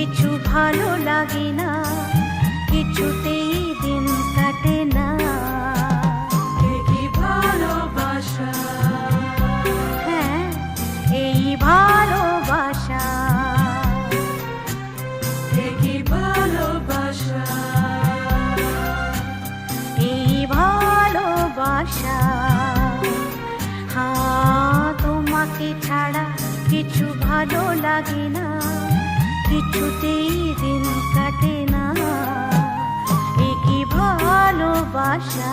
কিছু ভালো লাগে না, কিছুতেই দিন কাটে না। কি ভালোবাসা, হ্যাঁ এই ভালোবাসা, কি ভালোবাসা, এই ভালোবাসা। হ্যাঁ তোমাকে ছাড়া কিছু ভালো লাগে না, কিছুতেই দিন কাটে না। এ কি ভালোবাসা।